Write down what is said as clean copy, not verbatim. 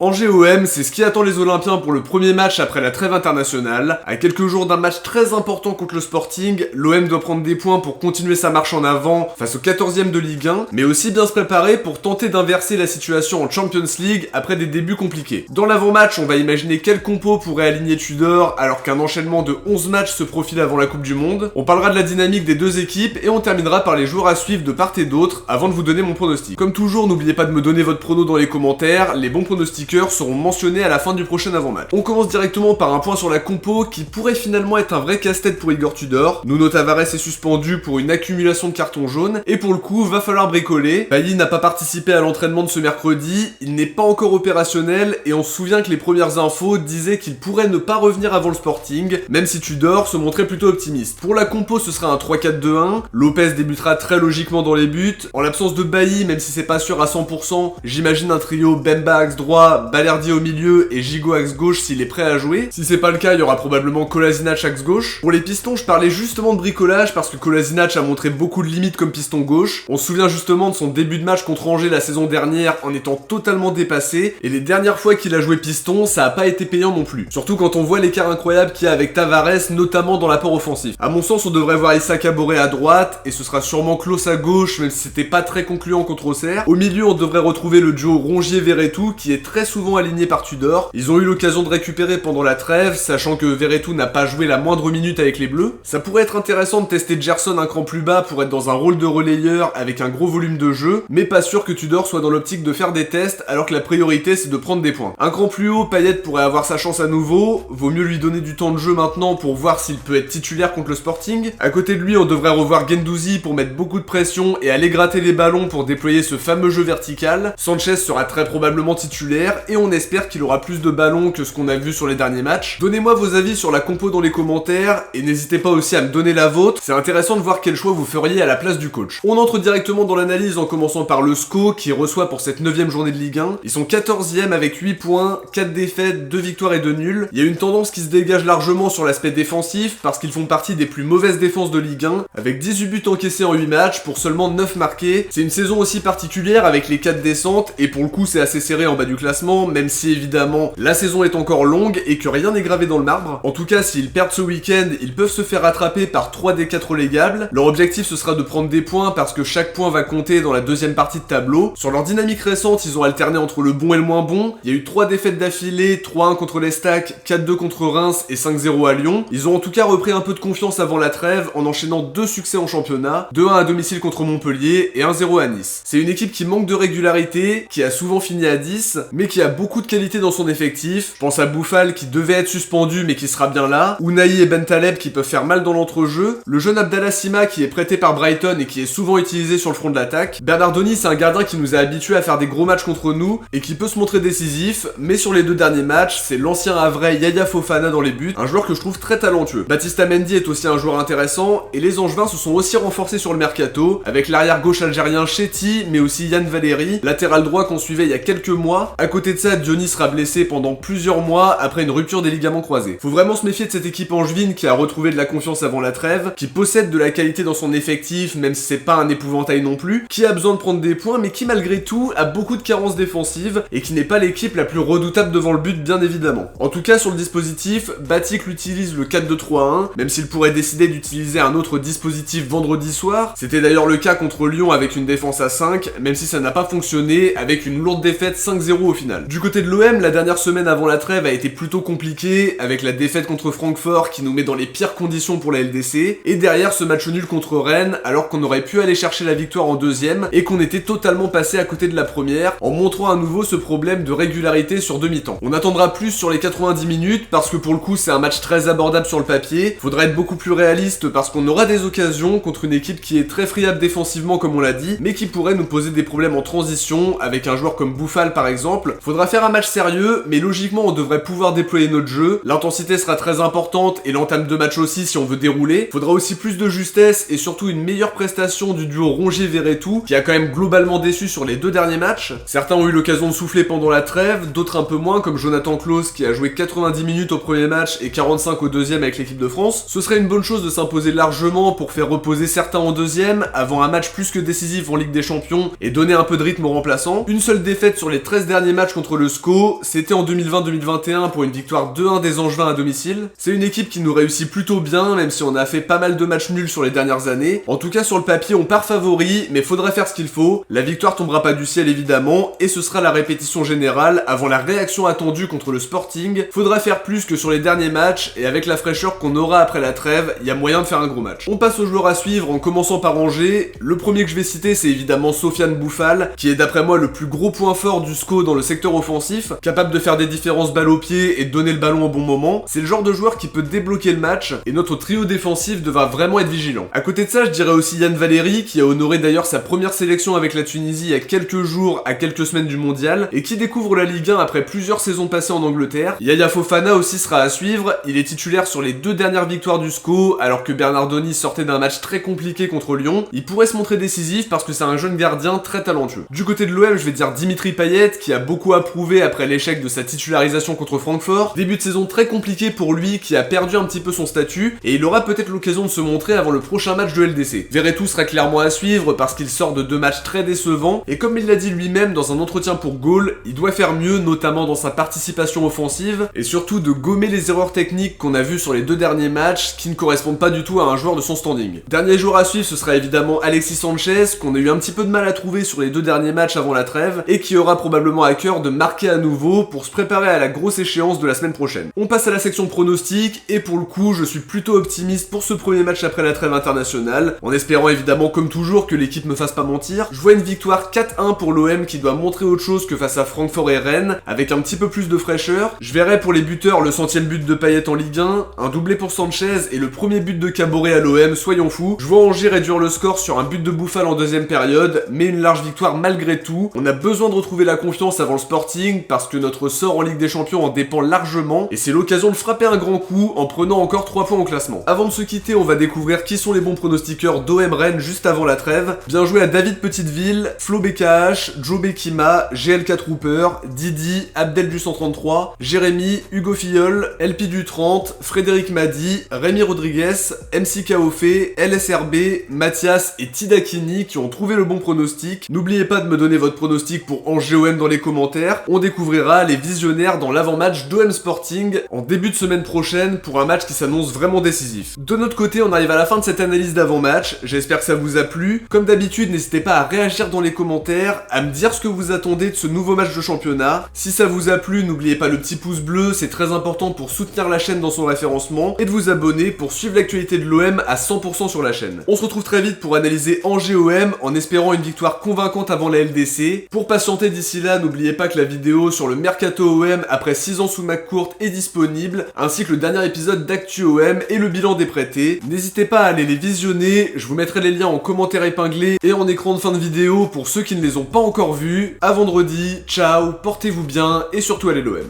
En GOM, c'est ce qui attend les Olympiens pour le premier match après la trêve internationale. À quelques jours d'un match très important contre le Sporting, l'OM doit prendre des points pour continuer sa marche en avant face au 14e de Ligue 1, mais aussi bien se préparer pour tenter d'inverser la situation en Champions League après des débuts compliqués. Dans l'avant-match, on va imaginer quel compo pourrait aligner Tudor alors qu'un enchaînement de 11 matchs se profile avant la Coupe du Monde. On parlera de la dynamique des deux équipes et on terminera par les joueurs à suivre de part et d'autre avant de vous donner mon pronostic. Comme toujours, n'oubliez pas de me donner votre prono dans les commentaires, les bons pronostics seront mentionnés à la fin du prochain avant-match. On commence directement par un point sur la compo qui pourrait finalement être un vrai casse-tête pour Igor Tudor. Nuno Tavares est suspendu pour une accumulation de cartons jaunes et pour le coup va falloir bricoler. Bailly n'a pas participé à l'entraînement de ce mercredi, il n'est pas encore opérationnel et on se souvient que les premières infos disaient qu'il pourrait ne pas revenir avant le Sporting, même si Tudor se montrait plutôt optimiste. Pour la compo, ce sera un 3-4-2-1, Lopez débutera très logiquement dans les buts. En l'absence de Bailly, même si c'est pas sûr à 100%, j'imagine un trio Bemba axe droit, Balerdi au milieu et Gigot axe gauche s'il est prêt à jouer. Si c'est pas le cas, il y aura probablement Kolasinac axe gauche. Pour les pistons, je parlais justement de bricolage parce que Kolasinac a montré beaucoup de limites comme piston gauche. On se souvient justement de son début de match contre Angers la saison dernière en étant totalement dépassé, et les dernières fois qu'il a joué piston, ça a pas été payant non plus. Surtout quand on voit l'écart incroyable qu'il y a avec Tavares, notamment dans l'apport offensif. À mon sens, on devrait voir Issa Kaboré à droite, et ce sera sûrement Klose à gauche, même si c'était pas très concluant contre Auxerre. Au milieu, on devrait retrouver le duo Rongier-Verretou, qui est très souvent aligné par Tudor. Ils ont eu l'occasion de récupérer pendant la trêve, sachant que Verretou n'a pas joué la moindre minute avec les Bleus. Ça pourrait être intéressant de tester Gerson un cran plus bas pour être dans un rôle de relayeur avec un gros volume de jeu, mais pas sûr que Tudor soit dans l'optique de faire des tests alors que la priorité c'est de prendre des points. Un cran plus haut, Payet pourrait avoir sa chance à nouveau, vaut mieux lui donner du temps de jeu maintenant pour voir s'il peut être titulaire contre le Sporting. À côté de lui, on devrait revoir Guendouzi pour mettre beaucoup de pression et aller gratter les ballons pour déployer ce fameux jeu vertical. Sanchez sera très probablement titulaire et on espère qu'il aura plus de ballons que ce qu'on a vu sur les derniers matchs. Donnez-moi vos avis sur la compo dans les commentaires et n'hésitez pas aussi à me donner la vôtre, c'est intéressant de voir quel choix vous feriez à la place du coach. On entre directement dans l'analyse en commençant par le SCO qui reçoit pour cette 9ème journée de Ligue 1. Ils sont 14ème avec 8 points, 4 défaites, 2 victoires et 2 nuls. Il y a une tendance qui se dégage largement sur l'aspect défensif parce qu'ils font partie des plus mauvaises défenses de Ligue 1 avec 18 buts encaissés en 8 matchs pour seulement 9 marqués. C'est une saison aussi particulière avec les 4 descentes et pour le coup c'est assez serré en bas du classement, même si évidemment la saison est encore longue et que rien n'est gravé dans le marbre. En tout cas, s'ils perdent ce week-end, ils peuvent se faire rattraper par 3 des 4 relégables. Leur objectif ce sera de prendre des points parce que chaque point va compter dans la deuxième partie de tableau. Sur leur dynamique récente, ils ont alterné entre le bon et le moins bon. Il y a eu 3 défaites d'affilée, 3-1 contre l'Estac, 4-2 contre Reims et 5-0 à Lyon. Ils ont en tout cas repris un peu de confiance avant la trêve en enchaînant 2 succès en championnat, 2-1 à domicile contre Montpellier et 1-0 à Nice. C'est une équipe qui manque de régularité, qui a souvent fini à 10, mais qui a beaucoup de qualité dans son effectif. Je pense à Bouffal qui devait être suspendu mais qui sera bien là, Ounahi et Bentaleb qui peuvent faire mal dans l'entrejeu, le jeune Abdallah Sima qui est prêté par Brighton et qui est souvent utilisé sur le front de l'attaque. Bernardoni, c'est un gardien qui nous a habitués à faire des gros matchs contre nous et qui peut se montrer décisif, mais sur les 2 derniers matchs, c'est l'ancien Havrais Yaya Fofana dans les buts, un joueur que je trouve très talentueux. Baptista Mendy est aussi un joueur intéressant et les Angevins se sont aussi renforcés sur le mercato avec l'arrière gauche algérien Chetty mais aussi Yann Valéry, latéral droit qu'on suivait il y a quelques mois. À côté de ça, Diony sera blessé pendant plusieurs mois après une rupture des ligaments croisés. Faut vraiment se méfier de cette équipe angevine qui a retrouvé de la confiance avant la trêve, qui possède de la qualité dans son effectif même si c'est pas un épouvantail non plus, qui a besoin de prendre des points mais qui malgré tout a beaucoup de carences défensives et qui n'est pas l'équipe la plus redoutable devant le but bien évidemment. En tout cas sur le dispositif, Batik utilise le 4-2-3-1, même s'il pourrait décider d'utiliser un autre dispositif vendredi soir. C'était d'ailleurs le cas contre Lyon avec une défense à 5, même si ça n'a pas fonctionné avec une lourde défaite 5-0 au final. Du côté de l'OM, la dernière semaine avant la trêve a été plutôt compliquée avec la défaite contre Francfort qui nous met dans les pires conditions pour la LDC et derrière ce match nul contre Rennes alors qu'on aurait pu aller chercher la victoire en deuxième et qu'on était totalement passé à côté de la première en montrant à nouveau ce problème de régularité sur demi-temps. On attendra plus sur les 90 minutes parce que pour le coup c'est un match très abordable sur le papier, faudra être beaucoup plus réaliste parce qu'on aura des occasions contre une équipe qui est très friable défensivement comme on l'a dit, mais qui pourrait nous poser des problèmes en transition avec un joueur comme Bouffal par exemple. Faudra faire un match sérieux, mais logiquement on devrait pouvoir déployer notre jeu, l'intensité sera très importante et l'entame de match aussi si on veut dérouler. Faudra aussi plus de justesse et surtout une meilleure prestation du duo Rongier-Verretou qui a quand même globalement déçu sur les 2 derniers matchs. Certains ont eu l'occasion de souffler pendant la trêve, d'autres un peu moins comme Jonathan Clauss qui a joué 90 minutes au premier match et 45 au deuxième avec l'équipe de France. Ce serait une bonne chose de s'imposer largement pour faire reposer certains en deuxième avant un match plus que décisif en Ligue des Champions et donner un peu de rythme aux remplaçants. Une seule défaite sur les 13 derniers matchs match contre le SCO, c'était en 2020-2021 pour une victoire 2-1 des Angevins à domicile. C'est une équipe qui nous réussit plutôt bien, même si on a fait pas mal de matchs nuls sur les dernières années. En tout cas sur le papier on part favori, mais faudrait faire ce qu'il faut. La victoire tombera pas du ciel évidemment, et ce sera la répétition générale avant la réaction attendue contre le Sporting. Faudra faire plus que sur les derniers matchs, et avec la fraîcheur qu'on aura après la trêve, il y a moyen de faire un gros match. On passe aux joueurs à suivre en commençant par Angers. Le premier que je vais citer c'est évidemment Sofiane Bouffal, qui est d'après moi le plus gros point fort du SCO dans le secteur offensif, capable de faire des différences balle au pied et de donner le ballon au bon moment. C'est le genre de joueur qui peut débloquer le match, et notre trio défensif devra vraiment être vigilant. À côté de ça, je dirais aussi Yann Valéry, qui a honoré d'ailleurs sa première sélection avec la Tunisie il y a quelques jours à quelques semaines du mondial, et qui découvre la Ligue 1 après plusieurs saisons passées en Angleterre. Yaya Fofana aussi sera à suivre, il est titulaire sur les 2 dernières victoires du SCO, alors que Bernardoni sortait d'un match très compliqué contre Lyon. Il pourrait se montrer décisif parce que c'est un jeune gardien très talentueux. Du côté de l'OM, je vais dire Dimitri Payet, qui a beaucoup approuvé après l'échec de sa titularisation contre Francfort. Début de saison très compliqué pour lui, qui a perdu un petit peu son statut, et il aura peut-être l'occasion de se montrer avant le prochain match de LDC. Verretou sera clairement à suivre parce qu'il sort de 2 matchs très décevants, et comme il l'a dit lui-même dans un entretien pour Goal, il doit faire mieux, notamment dans sa participation offensive, et surtout de gommer les erreurs techniques qu'on a vues sur les 2 derniers matchs, qui ne correspondent pas du tout à un joueur de son standing. Dernier joueur à suivre, ce sera évidemment Alexis Sanchez, qu'on a eu un petit peu de mal à trouver sur les 2 derniers matchs avant la trêve, et qui aura probablement à cœur de marquer à nouveau pour se préparer à la grosse échéance de la semaine prochaine. On passe à la section pronostic, et pour le coup, je suis plutôt optimiste pour ce premier match après la trêve internationale, en espérant évidemment comme toujours que l'équipe me fasse pas mentir. Je vois une victoire 4-1 pour l'OM qui doit montrer autre chose que face à Francfort et Rennes, avec un petit peu plus de fraîcheur. Je verrai pour les buteurs le 100e but de Payet en Ligue 1, un doublé pour Sanchez et le premier but de Caboret à l'OM, soyons fous. Je vois Angers réduire le score sur un but de Bouffal en deuxième période, mais une large victoire malgré tout. On a besoin de retrouver la confiance avant le Sporting, parce que notre sort en Ligue des Champions en dépend largement, et c'est l'occasion de frapper un grand coup en prenant encore 3 points au classement. Avant de se quitter, on va découvrir qui sont les bons pronostiqueurs d'OM Rennes juste avant la trêve. Bien joué à David Petiteville, Flo BKH, Joe Bekima, GLK Trooper, Didi, Abdel du 133, Jérémy, Hugo Filleul, LP du 30, Frédéric Madi, Rémi Rodriguez, MC Kaofé, LSRB, Mathias et Tidakini qui ont trouvé le bon pronostic. N'oubliez pas de me donner votre pronostic pour Angers OM dans les commentaires. On découvrira les visionnaires dans l'avant-match d'OM Sporting en début de semaine prochaine pour un match qui s'annonce vraiment décisif. De notre côté, on arrive à la fin de cette analyse d'avant-match. J'espère que ça vous a plu. Comme d'habitude, n'hésitez pas à réagir dans les commentaires, à me dire ce que vous attendez de ce nouveau match de championnat. Si ça vous a plu, n'oubliez pas le petit pouce bleu, c'est très important pour soutenir la chaîne dans son référencement, et de vous abonner pour suivre l'actualité de l'OM à 100% sur la chaîne. On se retrouve très vite pour analyser Angers OM en espérant une victoire convaincante avant la LDC. Pour patienter d'ici là, n'oubliez pas que la vidéo sur le Mercato OM après 6 ans sous McCourt est disponible, ainsi que le dernier épisode d'Actu OM et le bilan des prêtés. N'hésitez pas à aller les visionner, je vous mettrai les liens en commentaire épinglé et en écran de fin de vidéo pour ceux qui ne les ont pas encore vus. À vendredi, ciao, portez-vous bien et surtout allez l'OM.